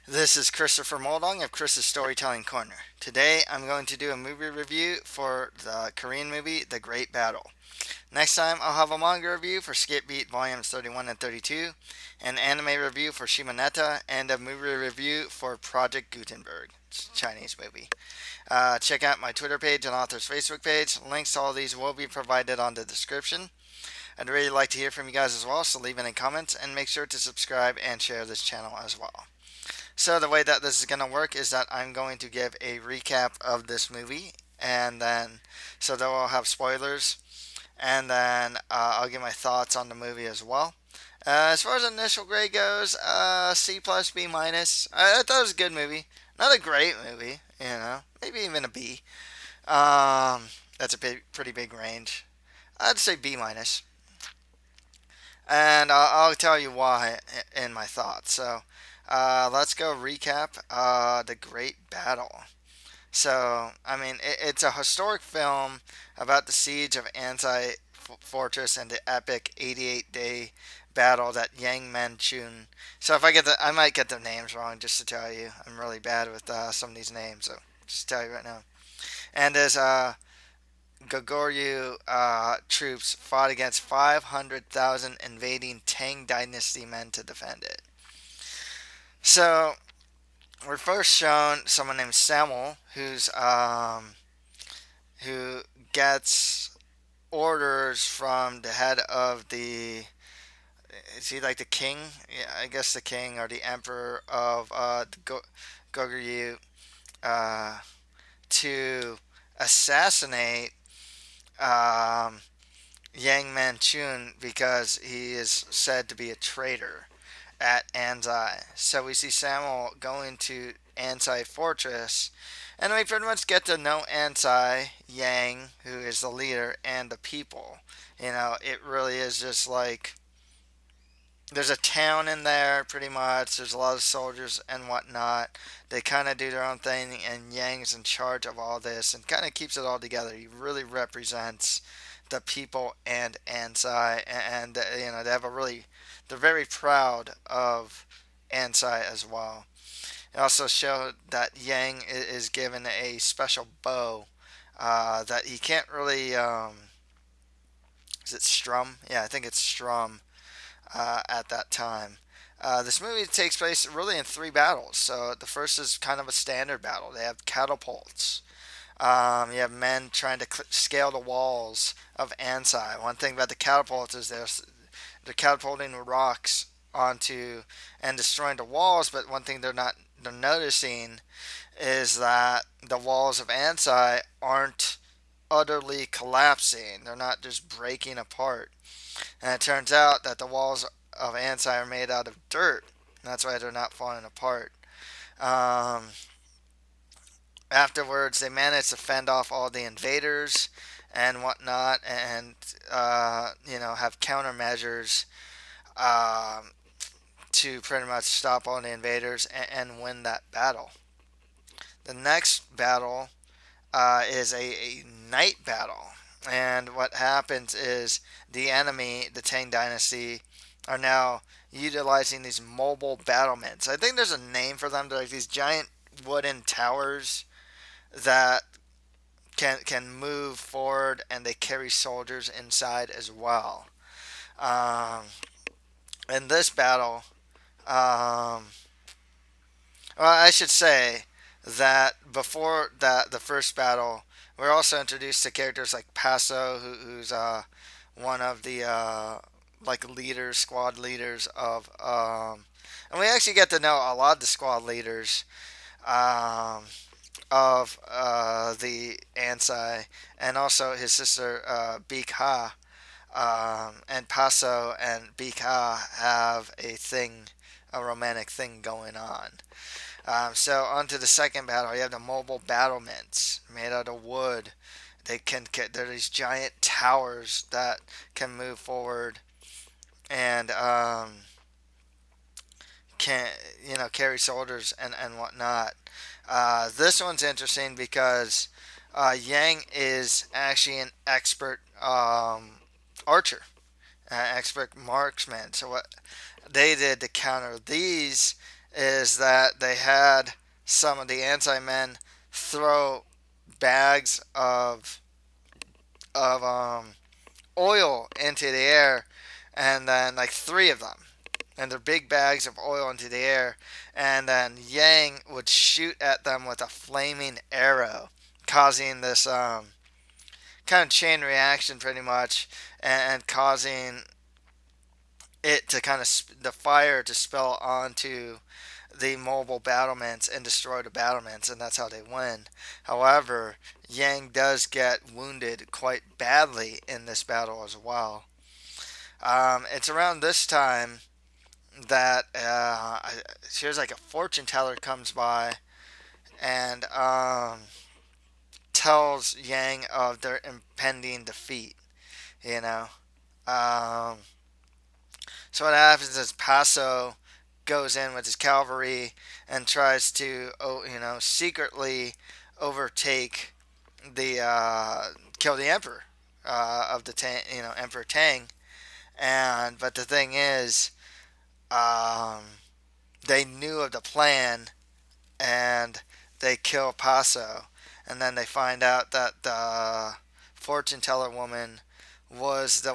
This is Christopher Moldong of Chris's Storytelling Corner. Today I'm going to do a movie review for the Korean movie The Great Battle. Next time I'll have a manga review for Skip Beat Volumes 31 and 32, an anime review for Shimoneta, and a movie review for Project Gutenberg. It's a Chinese movie. Check out my Twitter page and author's Facebook page. Links to all these will be provided on the description. I'd really like to hear from you guys as well, so leave any comments and make sure to subscribe and share this channel as well. So the way that this is going to work is that I'm going to give a recap of this movie, and then so they will have spoilers, and then I'll give my thoughts on the movie as well. As far as initial grade goes, C plus B minus. I thought it was a good movie, not a great movie, maybe even a B. That's a pretty big range. I'd say B minus, and I'll tell you why in my thoughts. So let's go recap the Great Battle. So, I mean, it's a historic film about the siege of Anti Fortress and the epic 88-day battle that Yang Manchun. So, if I might get the names wrong. Just to tell you, I'm really bad with some of these names. So, just to tell you right now. And as Goguryeo troops fought against 500,000 invading Tang Dynasty men to defend it. So, we're first shown someone named Samuel, who gets orders from the head of the. Is he like the king? Yeah, I guess the king or the emperor of Goguryeo uh, to assassinate um, Yang Manchun because he is said to be a traitor at Anzai. So we see Samuel going to Anzai Fortress, and we pretty much get to know Anzai, Yang, who is the leader, and the people. It really is just like there's a town in there, pretty much. There's a lot of soldiers and whatnot. They kind of do their own thing, and Yang's in charge of all this and kind of keeps it all together. He really represents the people and Ansai, and they have a really, they're very proud of Ansai as well. It also showed that Yang is given a special bow that he can't really. Is it strum? Yeah, I think it's strum at that time. This movie takes place really in three battles. So the first is kind of a standard battle. They have catapults. You have men trying to scale the walls of Ansai. One thing about the catapults is they're catapulting rocks onto and destroying the walls. But one thing they're noticing is that the walls of Ansai aren't utterly collapsing. They're not just breaking apart. And it turns out that the walls of Ansai are made out of dirt. That's why they're not falling apart. Um, Afterwards, they manage to fend off all the invaders and whatnot, and have countermeasures um, to pretty much stop all the invaders and win that battle. The next battle is a night battle. And what happens is the enemy, the Tang Dynasty, are now utilizing these mobile battlements. I think there's a name for them. They're like these giant wooden towers that can move forward, and they carry soldiers inside as well. Um, in this battle, um, well, I should say that before the first battle, we're also introduced to characters like Paso, who's one of the like leaders, squad leaders of, and we actually get to know a lot of the squad leaders um, of the Ansai, and also his sister Bika. And Paso and Bika have a romantic thing going on. So on to the second battle. You have the mobile battlements made out of wood. They're these giant towers that can move forward and can carry soldiers and whatnot. This one's interesting because Yang is actually an expert archer, expert marksman. So what they did to counter these is that they had some of the anti-men throw bags of oil into the air, and then like three of them, and they're big bags of oil into the air, and then Yang would shoot at them with a flaming arrow, causing this kind of chain reaction pretty much, and causing it to kind of the fire to spill onto the mobile battlements and destroy the battlements, and that's how they win. However, Yang does get wounded quite badly in this battle as well. It's around this time that here's like a fortune teller comes by and tells Yang of their impending defeat. You know, um, so what happens is Paso goes in with his cavalry and tries to, secretly overtake the kill the emperor of the Emperor Tang. And but the thing is, um, they knew of the plan and they kill Paso, and then they find out that the fortune teller woman was the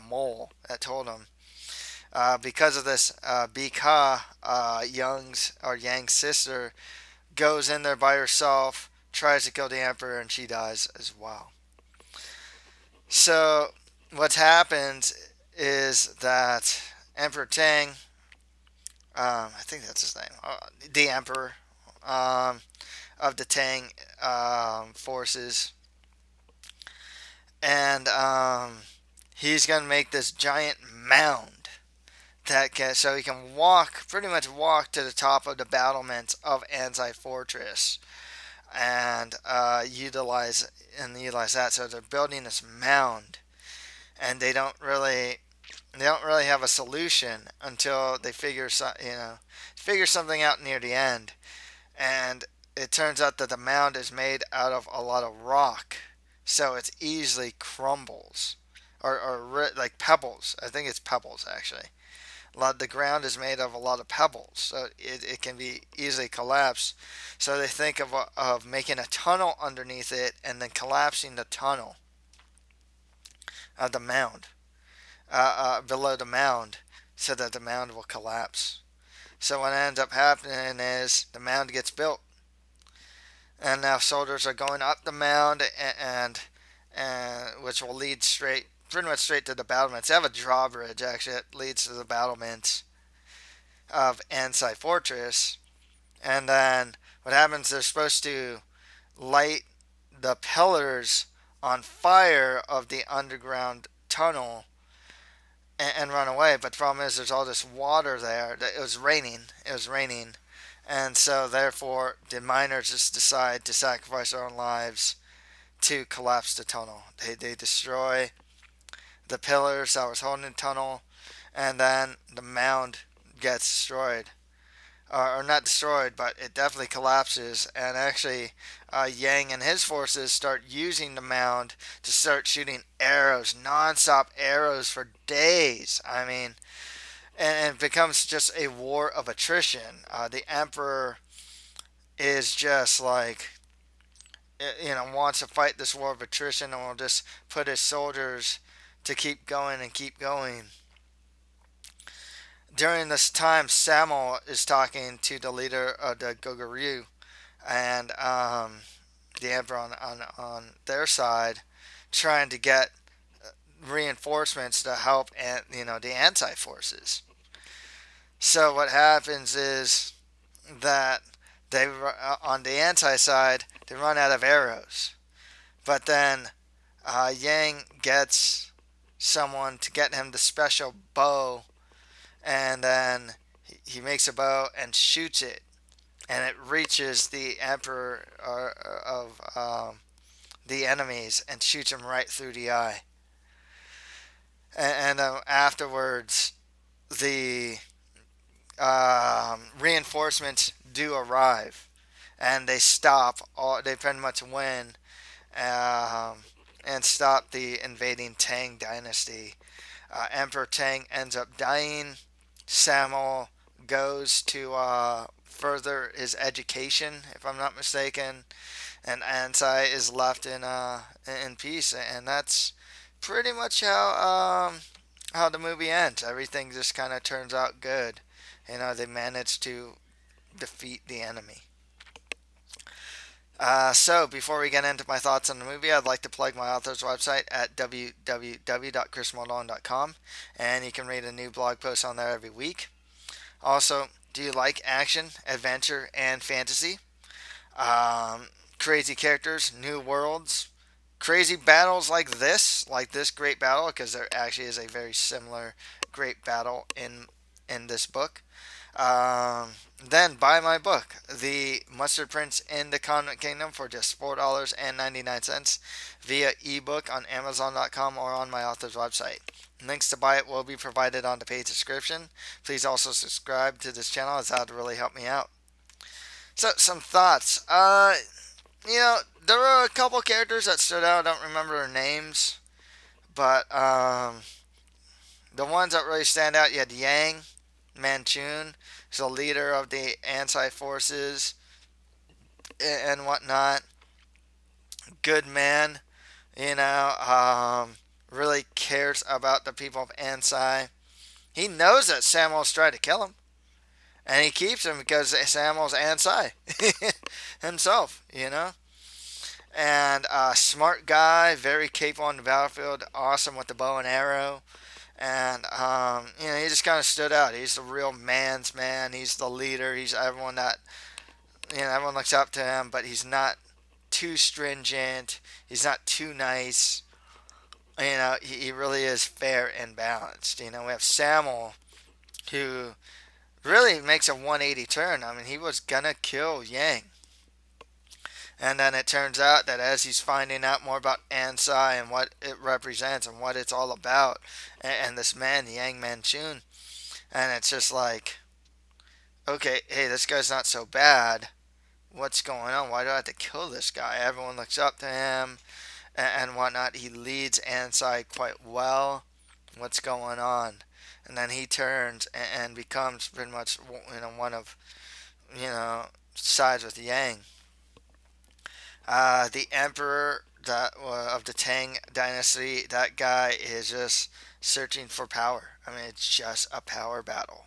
mole that told them. Because of this, Bika, Yang's sister, goes in there by herself, tries to kill the emperor, and she dies as well. So what happens is that Emperor Tang, I think that's his name, the emperor um, of the Tang forces, and he's gonna make this giant mound so he can pretty much walk to the top of the battlements of Anzai Fortress and utilize that. So they're building this mound, and they don't really have a solution until they figure something out near the end. And it turns out that the mound is made out of a lot of rock, so it easily crumbles, or like pebbles. I think it's pebbles actually. The ground is made of a lot of pebbles, so it can be easily collapsed. So they think of making a tunnel underneath it and then collapsing the tunnel of the mound below the mound, so that the mound will collapse. So what ends up happening is the mound gets built, and now soldiers are going up the mound, and which will lead pretty much straight to the battlements. They have a drawbridge actually that leads to the battlements of Ansai Fortress. And then what happens? They're supposed to light the pillars on fire of the underground tunnel and run away. But the problem is there's all this water there. It was raining. And so therefore the miners just decide to sacrifice their own lives to collapse the tunnel. They destroy the pillars that was holding the tunnel, and then the mound gets destroyed. Or not destroyed, but it definitely collapses. And actually, Yang and his forces start using the mound to start shooting arrows, non-stop arrows for days. I mean, and it becomes just a war of attrition. The emperor is just like, wants to fight this war of attrition, and will just put his soldiers to keep going and keep going. During this time, Samuel is talking to the leader of the Goguryeo and the emperor on their side, trying to get reinforcements to help the anti forces. So what happens is that on the anti side they run out of arrows, but then Yang gets someone to get him the special bow, and then he makes a bow and shoots it, and it reaches the emperor of the enemies and shoots him right through the eye. And afterwards, the reinforcements do arrive, and they stop. They pretty much win, and stop the invading Tang dynasty. Emperor Tang ends up dying. Samuel goes to further his education, if I'm not mistaken, and Ansai is left in peace, and that's pretty much how the movie ends. Everything just kind of turns out good. They manage to defeat the enemy. So, before we get into my thoughts on the movie, I'd like to plug my author's website at www.chrismaldon.com, and you can read a new blog post on there every week. Also, do you like action, adventure, and fantasy? Um, Crazy characters, new worlds, crazy battles like this great battle, because there actually is a very similar great battle in this book. Then buy my book, The Mustard Prince in the Convent Kingdom, for just $4.99 via ebook on Amazon.com or on my author's website. Links to buy it will be provided on the page description. Please also subscribe to this channel, as that would really help me out. So, some thoughts. There were a couple characters that stood out. I don't remember their names, but the ones that really stand out, you had Yang Manchun, who's the leader of the anti forces and whatnot. Good man, really cares about the people of Ansai. He knows that Samuel's trying to kill him, and he keeps him because Samuel's Ansai himself. And smart guy, very capable on the battlefield, awesome with the bow and arrow. And he just kind of stood out. He's the real man's man. He's the leader. He's everyone that everyone looks up to him, but he's not too stringent. He's not too nice. He really is fair and balanced. We have Samuel, who really makes a 180 turn. I mean, he was gonna kill Yang. And then it turns out that as he's finding out more about Ansai and what it represents and what it's all about, and this man, Yang Manchun, and it's just like, okay, hey, this guy's not so bad. What's going on? Why do I have to kill this guy? Everyone looks up to him and whatnot. He leads Ansai quite well. What's going on? And then he turns and becomes pretty much one of sides with Yang. The emperor of the Tang dynasty, that guy is just searching for power. I mean, it's just a power battle.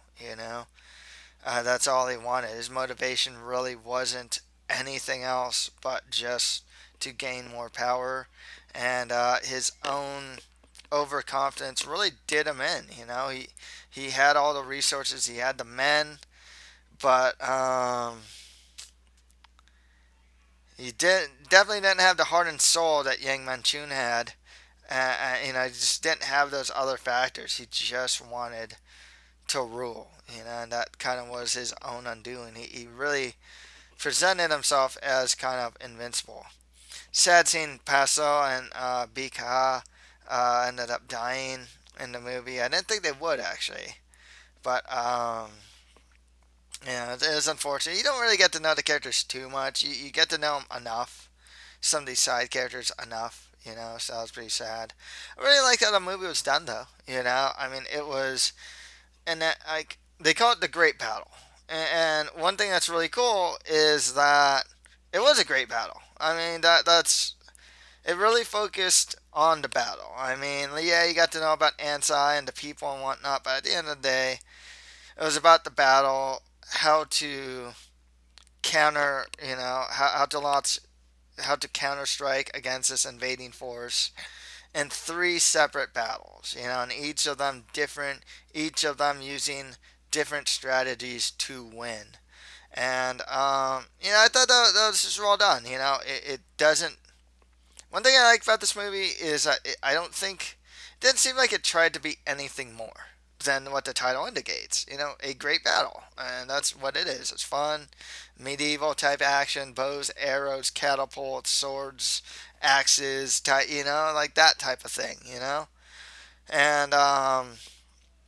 That's all he wanted. His motivation really wasn't anything else but just to gain more power, and his own overconfidence really did him in. He had all the resources, he had the men, but he definitely didn't have the heart and soul that Yang Manchun had. He just didn't have those other factors. He just wanted to rule, and that kind of was his own undoing. He really presented himself as kind of invincible. Sad scene, Paso and Bika ended up dying in the movie. I didn't think they would, actually, but it is unfortunate. You don't really get to know the characters too much. You get to know them enough. Some of these side characters enough. So that was pretty sad. I really liked how the movie was done, though. I mean, it was, and that, like, they call it the Great Battle. And one thing that's really cool is that it was a great battle. I mean, that's it really focused on the battle. I mean, yeah, you got to know about Ansai and the people and whatnot, but at the end of the day, it was about the battle, how to counter, how to counter strike against this invading force in three separate battles, and each of them different, each of them using different strategies to win. And I thought that was just well done. It doesn't. One thing I like about this movie is I don't think it didn't seem like it tried to be anything more than what the title indicates. A great battle, and that's what it is. It's fun, medieval type action, bows, arrows, catapults, swords, axes, like that type of thing. And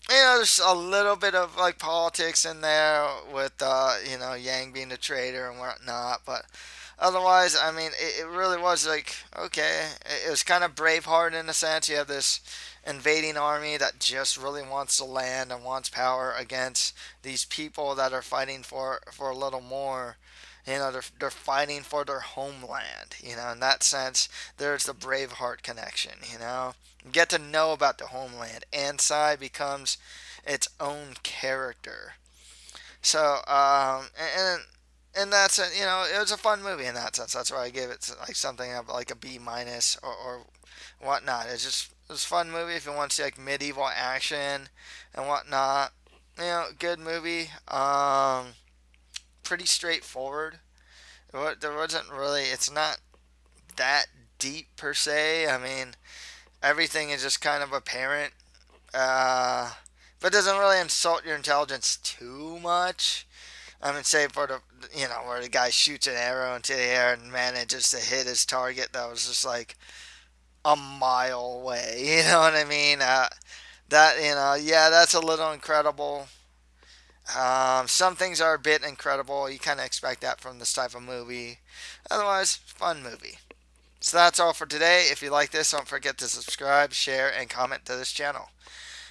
there's a little bit of like politics in there with Yang being a traitor and whatnot, but Otherwise, I mean, it really was like, okay, it was kind of Braveheart in a sense. You have this invading army that just really wants to land and wants power against these people that are fighting for a little more. You know, they're fighting for their homeland. You know, in that sense, there's the Braveheart connection. You get to know about the homeland. Ansai becomes its own character. So, and that's a, it was a fun movie in that sense. That's why I gave it like something of like a B minus or whatnot. It was a fun movie if you want to see like medieval action and whatnot. Good movie. Pretty straightforward. There wasn't really. It's not that deep per se. I mean, everything is just kind of apparent. Uh, but doesn't really insult your intelligence too much. I mean, say for the where the guy shoots an arrow into the air and manages to hit his target that was just like a mile away. You know what I mean? That yeah, that's a little incredible. Some things are a bit incredible. You kind of expect that from this type of movie. Otherwise, fun movie. So that's all for today. If you like this, don't forget to subscribe, share, and comment to this channel.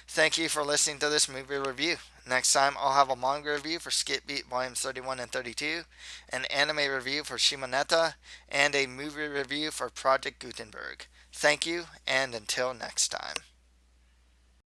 Thank you for listening to this movie review. Next time, I'll have a manga review for Skip Beat Volumes 31 and 32, an anime review for Shimoneta, and a movie review for Project Gutenberg. Thank you, and until next time.